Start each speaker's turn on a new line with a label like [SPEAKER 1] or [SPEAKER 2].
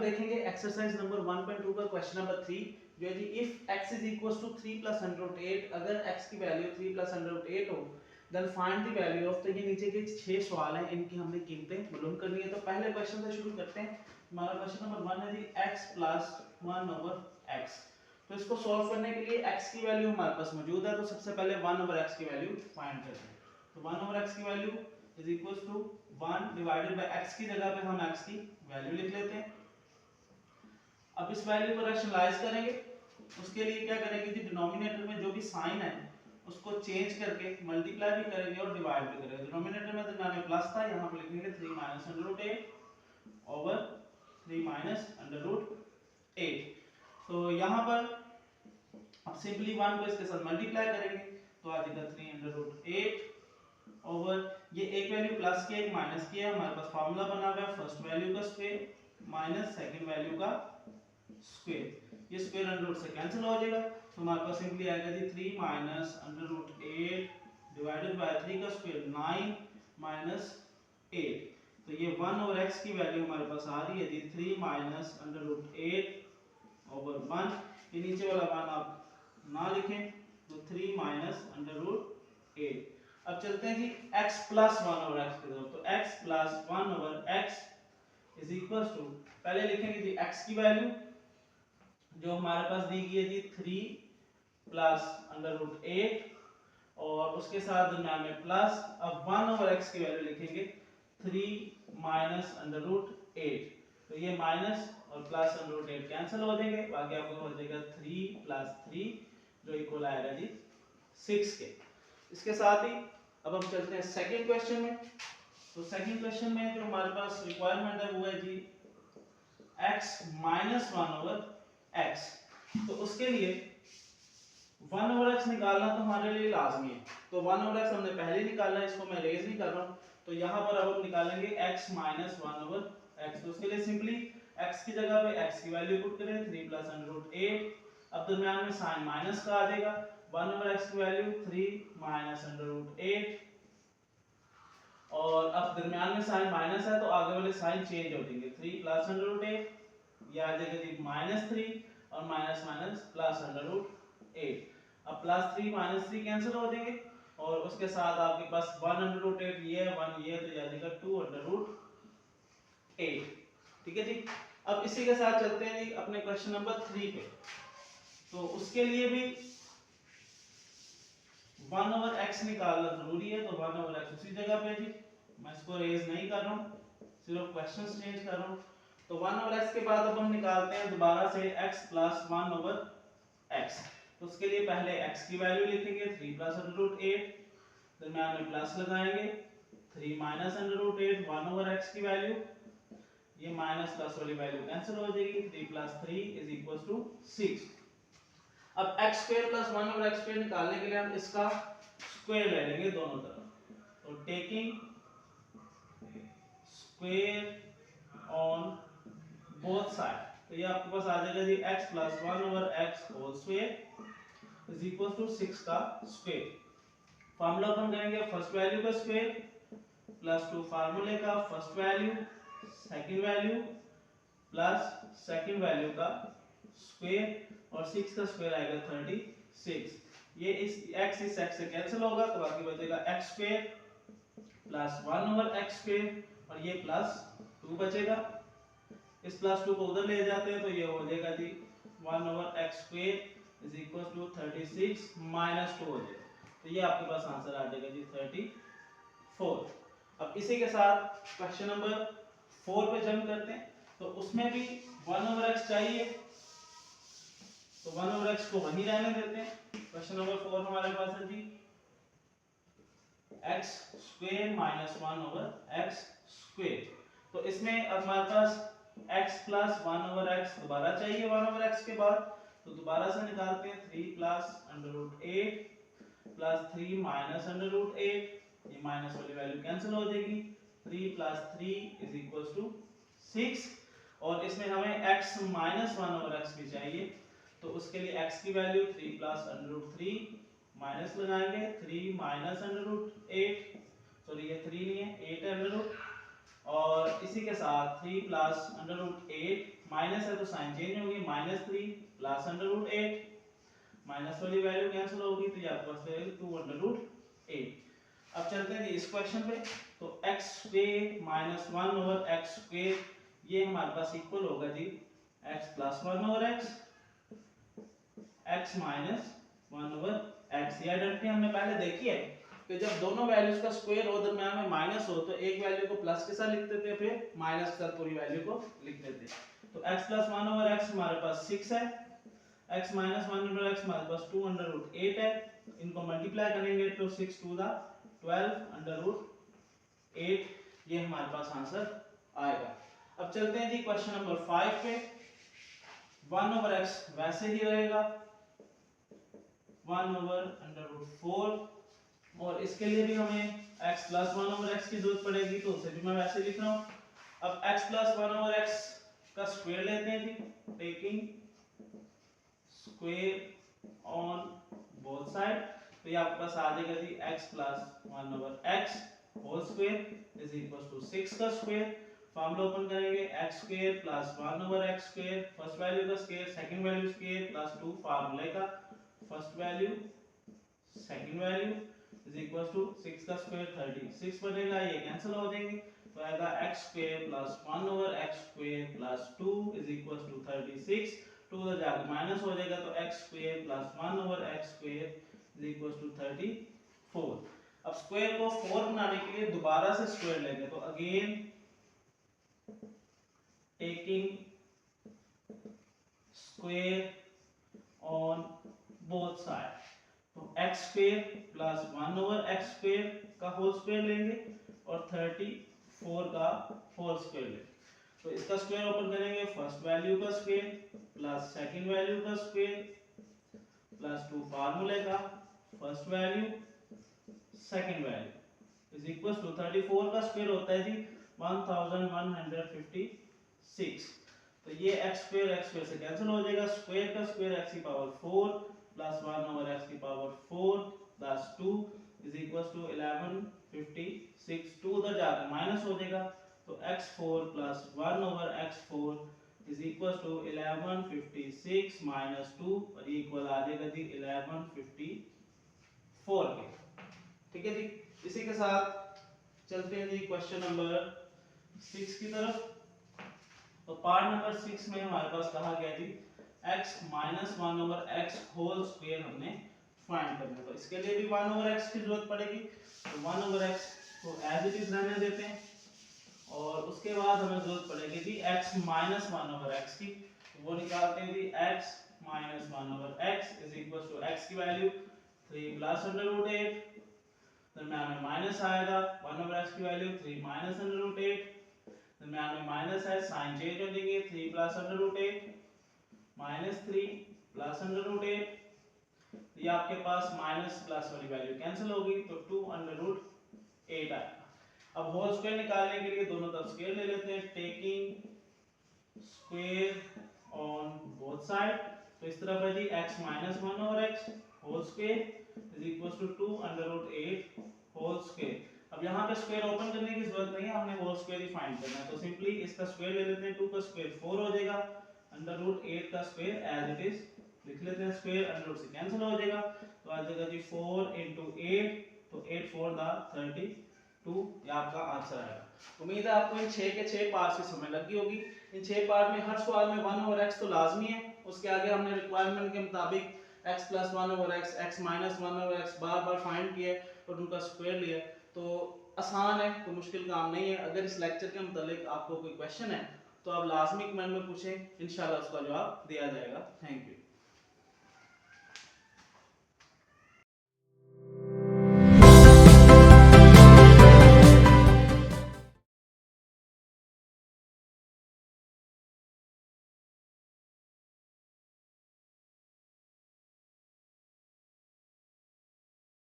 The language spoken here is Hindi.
[SPEAKER 1] देखेंगे एक्सरसाइज नंबर 1.2 का क्वेश्चन नंबर 3 जो है जी if x is equals to 3 plus under root 8, अगर x की वैल्यू 3 प्लस अंडर रूट 8 हो then find the value of. तो ये नीचे के 6 सवाल हैं, इनकी हमने कीमतें मालूम करनी है। तो पहले क्वेश्चन से शुरू करते हैं। हमारा क्वेश्चन नंबर 1 है जी x प्लस 1 ओवर x। तो इसको सॉल्व करने के लिए x की वैल्यू हमारे पास मौजूद है, तो सबसे पहले 1 ओवर x की वैल्यू फाइंड करते हैं। तो 1 ओवर x की value is equals to 1 divided by x की जगह पे हम x की वैल्यू लिख लेते हैं। अब इस वैल्यू को रैशनलाइज करेंगे, उसके लिए क्या करेंगे जी डिनोमिनेटर में जो भी साइन है उसको चेंज करके मल्टीप्लाई भी करेंगे और डिवाइड भी करेंगे। डिनोमिनेटर में दरमियान में प्लस था, यहाँ पे लिखेंगे 3 minus under root 8 over 3 minus under root 8। तो यहाँ पर अब सिंपली 1 को इसके साथ मल्टीप्लाई करेंगे तो आ जाएगा 3 अंडर रूट 8 ओवर ये एक वैल्यू प्लस की एक माइनस की है, हमारे पास फार्मूला बना हुआ है फर्स्ट वैल्यू का स्क्वायर माइनस सेकंड वैल्यू का स्क्वायर। ये स्क्वायर अंडर रूट से कैंसिल हो जाएगा, तो हमारे पास सिंपली आएगा जी 3 minus under root 8 divided by 3 का स्क्वायर 9 माइनस 8। तो ये 1 ओवर x की वैल्यू हमारे पास आ रही है जी 3 माइनस अंडर रूट 8 ओवर 1। ये नीचे वाला 1 आप ना लिखें तो 3 माइनस अंडर रूट 8। अब चलते हैं जी x प्लस 1 ओवर x की तरफ। तो x plus 1 over x is equal to, पहले लिखेंगे जी x की वैल्यू जो हमारे पास दी गई है जी 3 प्लस अंडर रूट 8 और उसके साथ दरम्यान में प्लस। अब 1 ओवर x की वैल्यू लिखेंगे 3 माइनस अंडर रूट 8। तो ये माइनस और प्लस अंडर रूट 8 कैंसिल हो जाएंगे, बाकी आपको हो जाएगा 3 प्लस 3 जो इक्वल आएगा जी 6 के। इसके साथ ही अब हम चलते हैं सेकंड क्वेश्चन में। तो सेकंड क्वेश्चन में जो हमारे पास रिक्वायरमेंट है वो है जी x माइनस 1 ओवर x। तो उसके लिए 1 ओवर x निकालना तो हमारे लिए लाजमी है। तो 1 ओवर x हमने पहले निकाला है, इसको मैं रेज नहीं कर रहा हूँ। तो यहाँ पर अब हम निकालेंगे x माइनस 1 ओवर x। तो उसके लिए सिंपली x की जगह पे x की वैल्यू पुट करें 3 प्लस अंडर रूट 8। अब दरमियान में साइन माइनस का आ जाएगा, 1 ओवर x की वैल्यू 3 माइनस अंडर रूट 8 और अब दरमियान में साइन माइनस है तो आगे वाले साइन चेंज हो जाएंगे। 3 प्लस अंडर रूट 8 ये आ जाएगा जी माइनस 3 और minus minus plus under root 8। अब प्लस 3 माइनस 3 कैंसिल हो जाएंगे और उसके साथ आपके पास 1 अंडर रूट 8 ये है 1 ये, तो ये आ जाएगा 2 अंडर रूट 8। ठीक है जी। अब इसी के साथ चलते हैं जी अपने क्वेश्चन नंबर 3 पे। तो उसके लिए भी 1 ओवर x निकालना जरूरी है। तो 1 ओवर x उसी जगह पे जी, मैं इसको रेज नहीं कर रहा हूँ, सिर्फ क्वेश्चंस चेंज कर रहा हूँ। तो 1 ओवर x के बाद अब हम निकालते हैं दोबारा से x प्लस 1 ओवर x। तो उसके लिए पहले x की वैल्यू लिखेंगे 3 प्लस अंडर रूट 8, दरमियान में प्लस लगाएंगे 3 minus under root 8 1 over x की वैल्यू, ये माइनस प्लस वाली वैल्यू कैंसिल हो जाएगी, 3 प्लस 3 इज इक्वल टू 6। अब x square plus 1 over x square निकालने के लिए हम इसका स्क्वायर ले लेंगे दोनों तरफ। तो taking square on both side, तो ये आपके पास आ जाएगा जी x plus 1 over x whole square is equal to 6 का स्क्वायर। फार्मूला अपन करेंगे फर्स्ट वैल्यू का स्क्वायर प्लस 2 फार्मूले का first value second value plus second value का स्क्वायर और 6 का स्क्वायर आएगा 36। ये इस x इस x से कैंसिल होगा तो बाकी बचेगा x square plus 1 over x square और ये प्लस 2 बचेगा। इस प्लस 2 को उधर ले जाते हैं तो ये हो जाएगा जी 1 over x square is equal to 36 minus 2 हो जाएगा। तो ये आपके पास आंसर आ जाएगा जी 34। अब इसी के साथ क्वेश्चन नंबर 4 पे जंप करते हैं। तो उसमें भी 1 ओवर x चाहिए, तो 1 ओवर x को वहीं रहने देते हैं। क्वेश्चन नंबर 4 हमारे पास है जी x square minus 1 over x square. तो इसमें अब हमारे पास x प्लस 1 ओवर x दोबारा चाहिए 1 ओवर x के बाद, तो दोबारा से निकालते हैं 3 plus under root 8 plus 3 minus under root 8, ये माइनस वाली वैल्यू कैंसिल हो जाएगी, 3 प्लस 3 इज इक्वल टू 6 और इसमें हमें x माइनस 1 ओवर x भी चाहिए। तो उसके लिए x की value 3 plus under root 3 minus लगाएंगे 3 माइनस अंडर रूट 8, सॉरी ये 3 नहीं है 8 अंडर रूट, और इसी के साथ 3 प्लस अंडर रूट 8 माइनस है तो साइन चेंज होगी, -3 प्लस √8, माइनस वाली वैल्यू कैंसिल होगी तो ये आपके पास रहेगा 2√8। अब चलते हैं जी इस क्वेश्चन पे। तो x² माइनस 1/x², ये हमारे पास इक्वल होगा जी x plus 1/x, x minus 1/x। ये आइडेंटिटी हमने पहले देखी है कि जब दोनों वैल्यूज का स्क्वायर हो, दरम्यान में माइनस हो, तो एक वैल्यू को प्लस के साथ लिख देते हैं, फिर माइनस के साथ पूरी वैल्यू को लिख देते हैं। तो x प्लस 1/x हमारे पास 6 है, x माइनस 1/x हमारे पास 2√8 है। इनको मल्टीप्लाई करेंगे तो 6 2 दा 12√8, ये हमारे पास आंसर आएगा। अब चलते हैं जी क्वेश्चन नंबर 5 पे। 1/x वैसे ही रहेगा 1/√4, और इसके लिए भी हमें x प्लस 1/x की जरूरत पड़ेगी, तो उसे भी मैं वैसे लिख रहा हूँ। अब x प्लस 1/x का स्क्वायर लेते हैं जी, taking square on both side, तो ये आपके पास आ जाएगा जी x plus 1/x whole square is equal to 6 का स्क्वायर। फॉर्मूला ओपन करेंगे x² plus 1/x², first value का square, second value square, plus 2 फार्मूले का first value second value is equal to 6 का स्क्वायर 36 बनेगा, ये कैंसिल हो जाएंगे, तो आएगा x² plus 1/x² plus 2 is equal to 36, 2 उधर जाकर माइनस हो जाएगा, तो x² plus 1/x² is equal to 34। अब स्क्वायर को 4 बनाने के लिए दोबारा से स्क्वायर लेंगे, तो again taking square on both side, तो x² प्लस 1/x² का होल स्क्वायर लेंगे और 34 का होल स्क्वायर लेंगे। तो इसका स्क्वायर ओपन करेंगे, फर्स्ट वैल्यू का स्क्वायर प्लस सेकंड वैल्यू का स्क्वायर प्लस 2 फार्मूले का first value second value is equal to 34 का स्क्वायर होता है जी 1156। तो ये x² से कैंसिल हो जाएगा, स्क्वायर का स्क्वायर x की पावर 4 प्लस 1/x की power 4 plus 2 is equal to 1156, 2 उधर जाकर माइनस हो जाएगा, तो x4 plus 1/x4 is equal to 1156 minus 2, और ये इक्वल आ जाएगा जी 1154 के। ठीक है जी, इसी के साथ चलते हैं जी क्वेश्चन नंबर 6 की तरफ। तो पार्ट नंबर 6 में हमारे पास कहा गया जी x minus 1/x whole square हमने फाइंड करना है, तो इसके लिए भी 1/x की जरूरत पड़ेगी, तो 1/x को एज इट इज रहने देते हैं, और उसके बाद हमें जरूरत पड़ेगी जी x माइनस 1/x की, तो वो निकालते हैं जी x minus 1/x is equal to x की वैल्यू 3 प्लस √8, दरम्यान में माइनस आएगा, 1/x की वैल्यू 3 माइनस √8, दरम्यान में माइनस है, साइन चेंज हो जाएंगे, 3 प्लस √8 माइनस 3 प्लस √8, ये आपके पास माइनस प्लस वाली वैल्यू कैंसिल होगी, तो 2√8 आएगा। अब होल स्क्वायर निकालने के लिए दोनों तरफ स्क्वायर ले लेते हैं, taking square on both side, तो इस तरफ है जी x minus 1/x whole square is equal to 2√8 whole square. अब यहाँ पे स्क्वायर ओपन करने की जरूरत नहीं है, हमने होल स्क्वायर ही फाइंड करना है, तो सिंपली इसका स्क्वायर ले लेते हैं, 2 का स्क्वायर 4 हो जाएगा, √8 का स्क्वायर एज इट इज लिख लेते हैं, स्क्वायर अंडर से कैंसिल हो जाएगा, तो आ जाएगा जी 4 × 8, तो 8 4 दा 32, ये आपका आंसर आएगा। उम्मीद है आपको इन 6 के 6 पार्ट से समझ लगी होगी। इन 6 पार्ट में हर सवाल में 1/x तो लाजमी है, उसके आगे हमने रिक्वायरमेंट के मुताबिक x plus 1/x, x minus 1/x बार बार फाइंड किया और उनका स्क्वायर लिया, तो आसान है, कोई मुश्किल काम नहीं है। अगर इस लेक्चर के मुताबिक आपको कोई क्वेश्चन है तो आप लाजमी कमेंट में पूछें, इंशाल्लाह उसका जवाब दिया जाएगा। Thank you.